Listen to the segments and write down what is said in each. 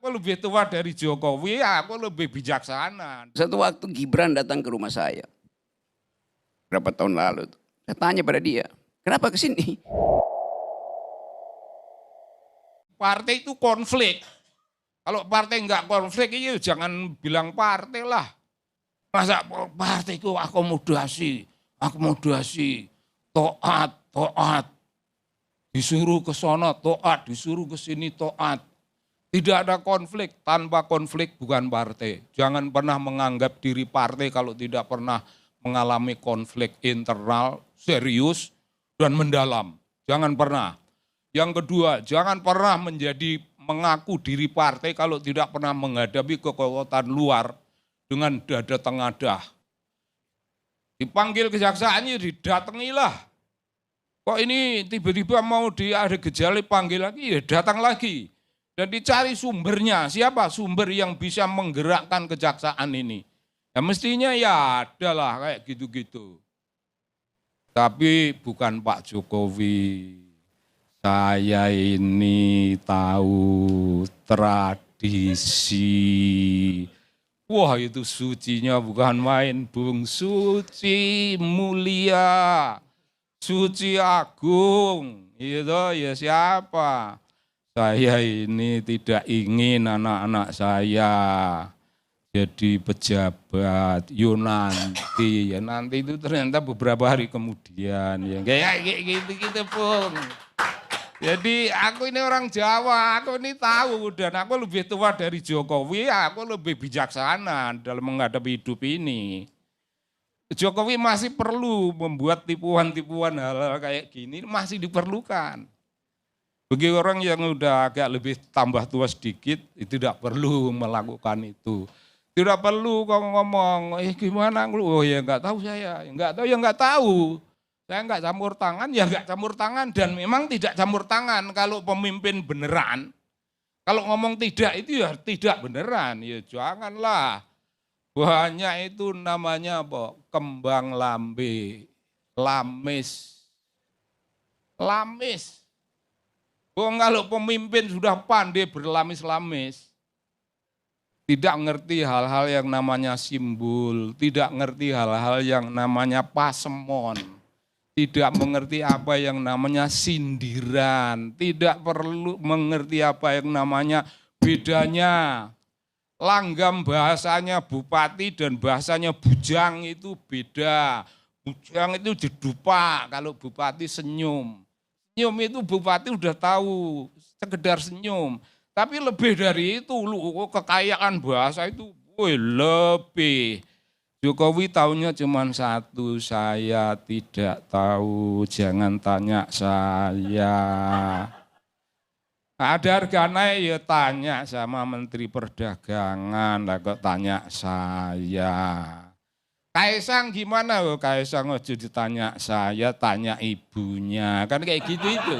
aku lebih tua dari Jokowi, aku lebih bijaksana. Satu waktu Gibran datang ke rumah saya. Berapa tahun lalu tuh. Saya tanya pada dia, kenapa ke sini? Partai itu konflik. Kalau partai enggak konflik, ya jangan bilang partai lah. Masa partai itu akomodasi, toat. Disuruh ke sana toat, disuruh ke sini toat. Tidak ada konflik, tanpa konflik bukan partai. Jangan pernah menganggap diri partai kalau tidak pernah mengalami konflik internal, serius, dan mendalam. Jangan pernah. Yang kedua, jangan pernah mengaku diri partai kalau tidak pernah menghadapi kekuatan luar dengan dada tengadah. Dipanggil kejaksaannya, didatangilah. Kok ini tiba-tiba mau ada gejala panggil lagi, ya datang lagi. Dan dicari sumbernya, siapa sumber yang bisa menggerakkan kejaksaan ini. Ya mestinya ya adalah kayak gitu-gitu. Tapi bukan Pak Jokowi. Saya ini tahu tradisi. Wah itu sucinya bukan main, Bung. Suci mulia, suci agung. Itu ya siapa? Saya ini tidak ingin anak-anak saya jadi pejabat, nanti, ya nanti itu ternyata beberapa hari kemudian, ya kayak gitu-gitu Bung. Jadi aku ini orang Jawa, aku ini tahu dan aku lebih tua dari Jokowi, aku lebih bijaksana dalam menghadapi hidup ini. Jokowi masih perlu membuat tipuan-tipuan hal-hal kayak gini, masih diperlukan. Bagi orang yang udah agak lebih tambah tua sedikit, itu tidak perlu melakukan itu. Tidak perlu kau ngomong, gimana? Oh ya nggak tahu saya, nggak tahu ya nggak tahu. Saya nggak campur tangan, ya nggak campur tangan dan memang tidak campur tangan kalau pemimpin beneran. Kalau ngomong tidak itu ya tidak beneran, ya janganlah. Banyak itu namanya apa? Kembang lambe, lamis. Kalau pemimpin sudah pandai berlamis-lamis, tidak ngerti hal-hal yang namanya simbol, tidak ngerti hal-hal yang namanya pasemon, tidak mengerti apa yang namanya sindiran, tidak perlu mengerti apa yang namanya bedanya. Langgam bahasanya bupati dan bahasanya bujang itu beda. Bujang itu jedupak, kalau bupati senyum. Senyum itu bupati udah tahu, sekedar senyum. Tapi lebih dari itu, kekayaan bahasa itu lebih. Jokowi tahunya cuma satu, saya tidak tahu, jangan tanya saya. Ada harga naik ya tanya sama Menteri Perdagangan, lah kok tanya saya. Kaisang gimana? Kaisang ojo ditanya saya, tanya ibunya. Kan kayak gitu itu.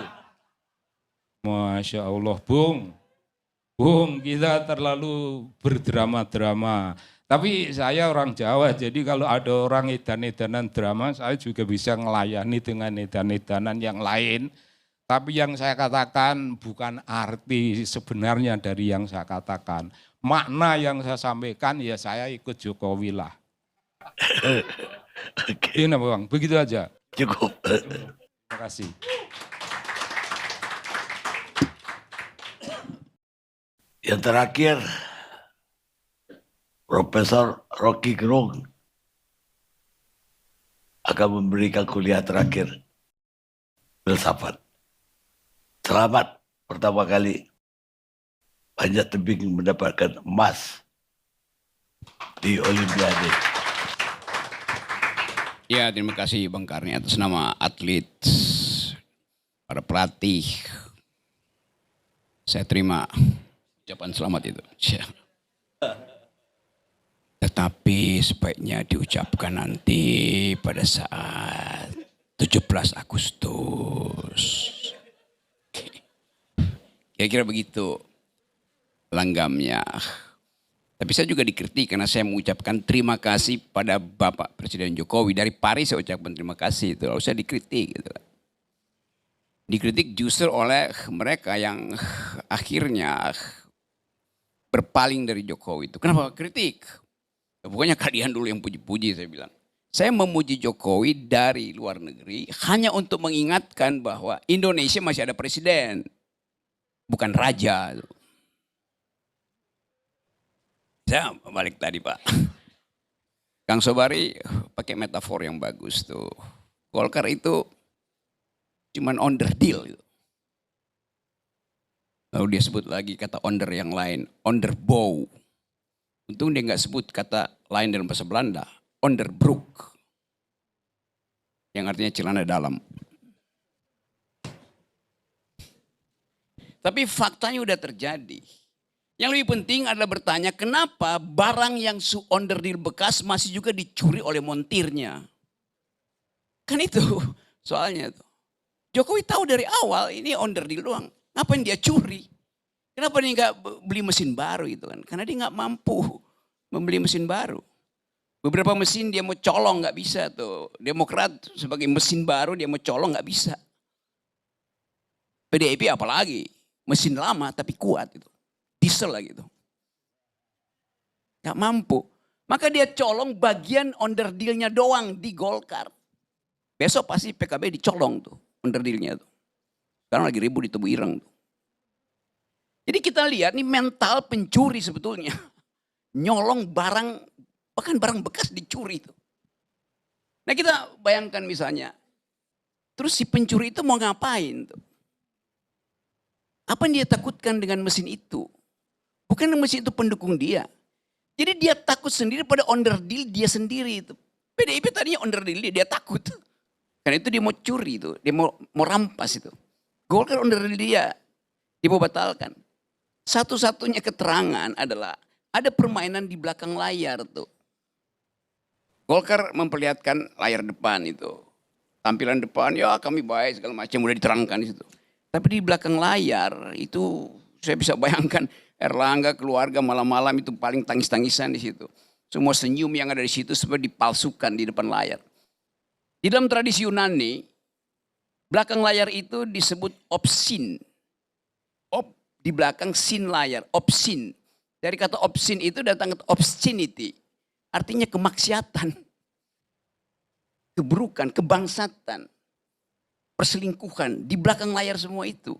Masya Allah, Bung. Bung, kita terlalu berdrama-drama. Tapi saya orang Jawa, jadi kalau ada orang edan-edanan drama, saya juga bisa melayani dengan edan-edanan yang lain. Tapi yang saya katakan bukan arti sebenarnya dari yang saya katakan. Makna yang saya sampaikan ya saya ikut Jokowi lah. Oke. Ini Bang, begitu aja. Cukup. Terima kasih. Yang terakhir, Profesor Rocky Gerung akan memberikan kuliah terakhir filsafat. Selamat pertama kali Panjat Tebing mendapatkan emas di Olimpiade. Ya, terima kasih Bang Karni atas nama atlet, para pelatih. Saya terima ucapan selamat itu. Tetapi sebaiknya diucapkan nanti pada saat 17 Agustus. Kira-kira begitu langgamnya. Tapi saya juga dikritik karena saya mengucapkan terima kasih pada Bapak Presiden Jokowi. Dari Paris saya ucapkan terima kasih. Itu lalu saya dikritik. Gitu. Dikritik justru oleh mereka yang akhirnya berpaling dari Jokowi itu. Kenapa kritik? Ya, pokoknya kalian dulu yang puji-puji, saya bilang. Saya memuji Jokowi dari luar negeri hanya untuk mengingatkan bahwa Indonesia masih ada presiden, bukan raja. Saya balik tadi Pak. Kang Sobari pakai metafor yang bagus tuh. Golkar itu cuman onderdil. Lalu dia sebut lagi kata onder yang lain, onderbow. Untung dia nggak sebut kata lain dalam bahasa Belanda, onderbroek. Yang artinya celana dalam. Tapi faktanya udah terjadi. Yang lebih penting adalah bertanya kenapa barang yang onderdil bekas masih juga dicuri oleh montirnya. Kan itu soalnya tuh. Jokowi tahu dari awal ini onderdil doang. Ngapain dia curi? Kenapa dia nggak beli mesin baru itu kan? Karena dia nggak mampu membeli mesin baru. Beberapa mesin dia mau colong nggak bisa tuh. Demokrat sebagai mesin baru dia mau colong nggak bisa. PDIP apalagi mesin lama tapi kuat itu. Diesel lagi tuh. Nggak mampu. Maka dia colong bagian onderdilnya doang di Golkar. Besok pasti PKB dicolong tuh onderdilnya tuh. Sekarang lagi ribut di Tebu Ireng tuh. Jadi kita lihat nih mental pencuri sebetulnya. Nyolong barang, bahkan barang bekas dicuri tuh. Nah kita bayangkan misalnya. Terus si pencuri itu mau ngapain tuh? Apa yang dia takutkan dengan mesin itu? Bukan mesin itu pendukung dia. Jadi dia takut sendiri pada onderdil dia sendiri itu. PDIP tadinya onderdil dia takut. Karena itu dia mau curi itu, dia mau rampas itu. Golkar onderdil dia mau batalkan. Satu-satunya keterangan adalah ada permainan di belakang layar tuh. Golkar memperlihatkan layar depan itu. Tampilan depan ya kami baik segala macam udah diterangkan di situ. Tapi di belakang layar itu saya bisa bayangkan Erlangga keluarga malam-malam itu paling tangis-tangisan di situ. Semua senyum yang ada di situ seperti dipalsukan di depan layar. Di dalam tradisi Yunani, belakang layar itu disebut opsin. Di belakang sin layar, opsin. Dari kata opsin itu datang kata obscenity. Artinya kemaksiatan. Keburukan, kebangsatan. Perselingkuhan. Di belakang layar semua itu.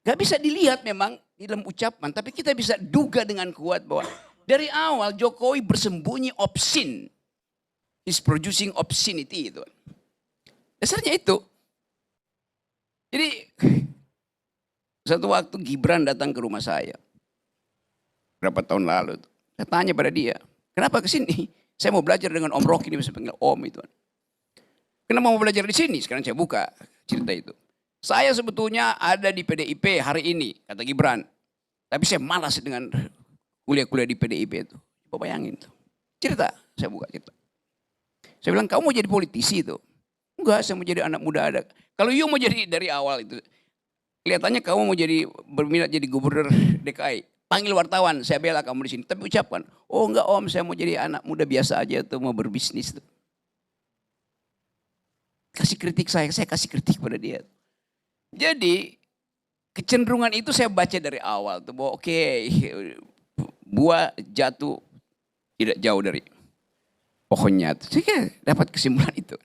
Gak bisa dilihat memang di dalam ucapan. Tapi kita bisa duga dengan kuat bahwa dari awal Jokowi bersembunyi obscene. He's producing obscenity itu. Dasarnya itu. Jadi satu waktu Gibran datang ke rumah saya. Berapa tahun lalu. Saya tanya pada dia. Kenapa ke sini? Saya mau belajar dengan Om Rocky. Dia bisa panggil Om itu. Kenapa mau belajar di sini? Sekarang saya buka cerita itu. Saya sebetulnya ada di PDIP hari ini. Kata Gibran. Tapi saya malas dengan kuliah-kuliah di PDIP itu. Coba bayangin tuh. Cerita. Saya buka cerita. Saya bilang kamu mau jadi politisi itu. Enggak, saya mau jadi anak muda ada. Kalau you mau jadi dari awal itu. Kelihatannya kamu mau jadi berminat jadi gubernur DKI. Panggil wartawan, saya bela kamu di sini. Tapi ucapkan, oh enggak Om, saya mau jadi anak muda biasa aja tuh, mau berbisnis tuh. Kasih kritik saya kasih kritik pada dia. Jadi kecenderungan itu saya baca dari awal tuh bahwa oke, buah jatuh tidak jauh dari pohonnya. Saya dapat kesimpulan itu.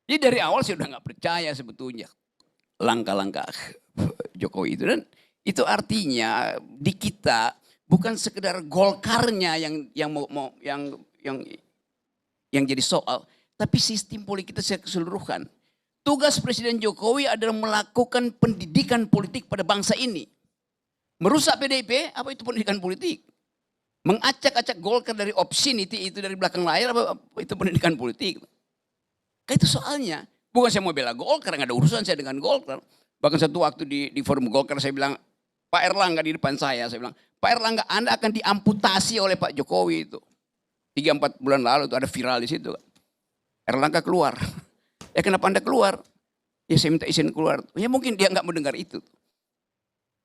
Jadi dari awal saya udah nggak percaya sebetulnya langkah-langkah Jokowi itu, dan itu artinya di kita bukan sekedar Golkarnya yang jadi soal, tapi sistem politik kita secara keseluruhan. Tugas Presiden Jokowi adalah melakukan pendidikan politik pada bangsa ini. Merusak PDIP, apa itu pendidikan politik? Mengacak-acak Golkar dari obscenity itu dari belakang layar, apa itu pendidikan politik? Kayak itu soalnya. Bukan saya mau bela Golkar, nggak ada urusan saya dengan Golkar. Bahkan satu waktu di forum Golkar saya bilang, Pak Erlangga di depan saya bilang, Pak Erlangga Anda akan diamputasi oleh Pak Jokowi itu. 3-4 bulan lalu itu ada viral di situ. Erlangga keluar. Ya kenapa Anda keluar? Ya saya minta izin keluar. Ya mungkin dia nggak mendengar itu.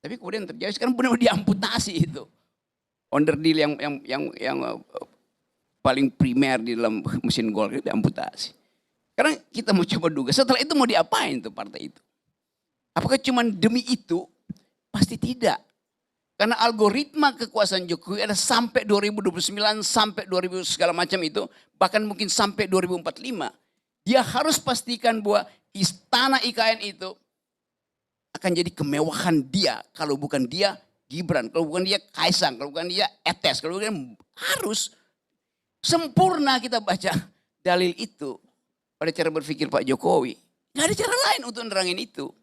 Tapi kemudian terjadi sekarang benar-benar diamputasi itu. Onderdil yang paling primer di dalam mesin Golkar itu diamputasi. Sekarang kita mau coba duga, setelah itu mau diapain tuh partai itu? Apakah cuma demi itu? Pasti tidak. Karena algoritma kekuasaan Jokowi ada sampai 2029, sampai 2000 segala macam itu, bahkan mungkin sampai 2045. Dia harus pastikan bahwa istana IKN itu akan jadi kemewahan dia. Kalau bukan dia, Gibran. Kalau bukan dia, Kaisang. Kalau bukan dia, Etes. Kalau bukan harus sempurna kita baca dalil itu pada cara berpikir Pak Jokowi. Gak ada cara lain untuk nerangin itu.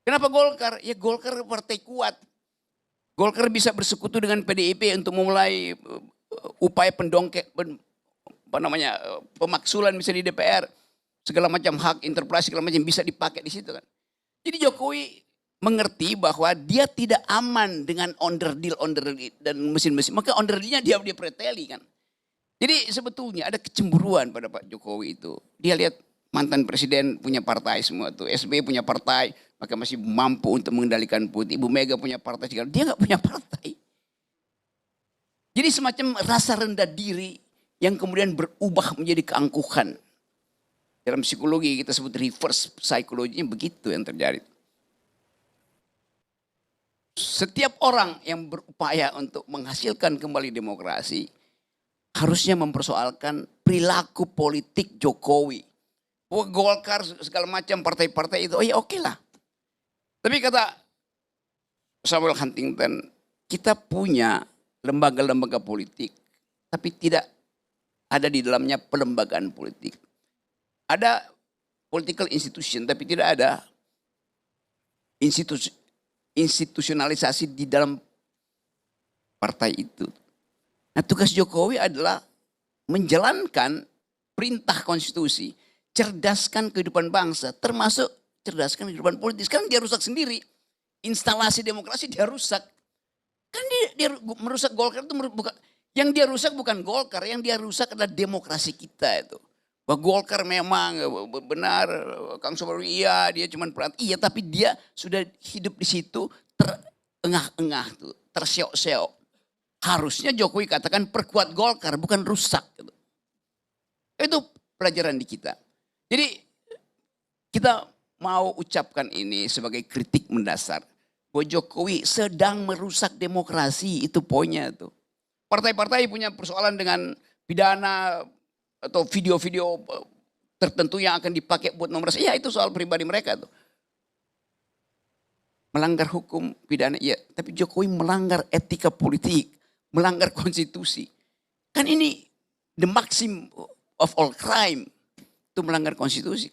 Kenapa Golkar? Ya Golkar partai kuat. Golkar bisa bersekutu dengan PDIP untuk memulai upaya pemaksulan misalnya di DPR. Segala macam hak interpelasi segala macam bisa dipakai di situ kan. Jadi Jokowi mengerti bahwa dia tidak aman dengan onderdil dan mesin-mesin. Maka onderdilnya dia preteli kan. Jadi sebetulnya ada kecemburuan pada Pak Jokowi itu. Dia lihat mantan presiden punya partai semua tuh. SBY punya partai, maka masih mampu untuk mengendalikan putih. Ibu Mega punya partai, dia nggak punya partai. Jadi semacam rasa rendah diri yang kemudian berubah menjadi keangkuhan. Dalam psikologi kita sebut reverse psychology, begitu yang terjadi. Setiap orang yang berupaya untuk menghasilkan kembali demokrasi harusnya mempersoalkan perilaku politik Jokowi. Golkar segala macam partai-partai itu, oh ya oke lah. Tapi kata Samuel Huntington, kita punya lembaga-lembaga politik, tapi tidak ada di dalamnya pelembagaan politik. Ada political institution, tapi tidak ada institusionalisasi di dalam partai itu. Nah tugas Jokowi adalah menjalankan perintah konstitusi, cerdaskan kehidupan bangsa, termasuk cerdaskan kehidupan politik. Sekarang dia rusak sendiri. Instalasi demokrasi dia rusak. Kan dia merusak Golkar itu bukan, yang dia rusak bukan Golkar, yang dia rusak adalah demokrasi kita itu. Bahwa Golkar memang benar, Kang Sobari iya, dia cuma peran, iya tapi dia sudah hidup di situ terengah-engah tuh, terseok-seok. Harusnya Jokowi katakan perkuat Golkar, bukan rusak gitu. Itu pelajaran di kita. Jadi kita mau ucapkan ini sebagai kritik mendasar. Bahwa Jokowi sedang merusak demokrasi, itu poinnya tuh. Partai-partai punya persoalan dengan pidana atau video-video tertentu yang akan dipakai buat nomor. Ya itu soal pribadi mereka tuh. Melanggar hukum pidana, iya. Tapi Jokowi melanggar etika politik, melanggar konstitusi. Kan ini the maxim of all crime. Itu melanggar konstitusi.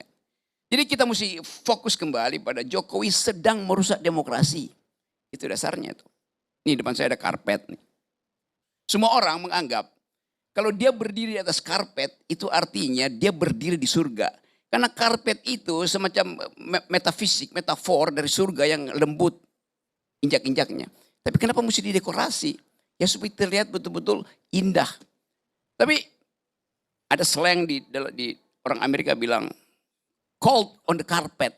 Jadi kita mesti fokus kembali pada Jokowi sedang merusak demokrasi. Itu dasarnya tuh. Ini depan saya ada karpet nih. Semua orang menganggap kalau dia berdiri di atas karpet itu artinya dia berdiri di surga. Karena karpet itu semacam metafisik, metafor dari surga yang lembut injak-injaknya. Tapi kenapa mesti didekorasi? Ya supaya terlihat betul-betul indah. Tapi ada slang di orang Amerika bilang, called on the carpet.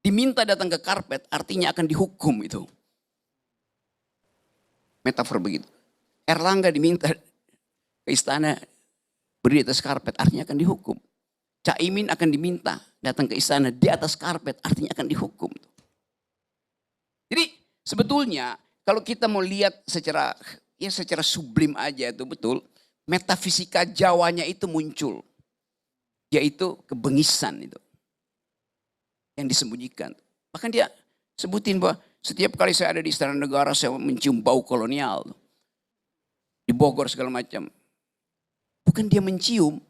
Diminta datang ke karpet artinya akan dihukum itu. Metafor begitu. Erlangga diminta ke istana berdiri di atas karpet artinya akan dihukum. Caimin akan diminta datang ke istana di atas karpet artinya akan dihukum. Jadi sebetulnya kalau kita mau lihat secara sublim aja itu betul. Metafisika Jawanya itu muncul. Yaitu kebengisan itu. Yang disembunyikan. Bahkan dia sebutin bahwa setiap kali saya ada di Istana Negara saya mencium bau kolonial. Di Bogor segala macam. Bukan dia mencium.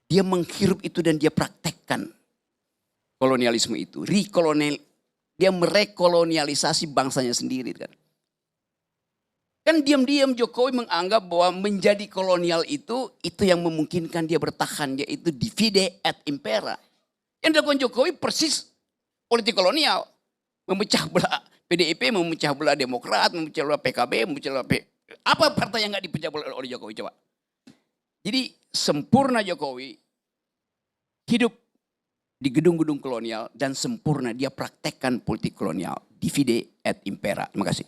Dia menghirup itu dan dia praktekkan kolonialisme itu. Dia merekolonialisasi bangsanya sendiri kan. Kan diam-diam Jokowi menganggap bahwa menjadi kolonial itu yang memungkinkan dia bertahan, yaitu divide et impera. Yang dilakukan Jokowi persis politik kolonial. Memecah belah PDIP, memecah belah Demokrat, memecah belah PKB, memecah belah apa partai yang gak dipecah belah oleh Jokowi coba. Jadi sempurna Jokowi hidup di gedung-gedung kolonial dan sempurna dia praktekkan politik kolonial. Divide et impera. Terima kasih.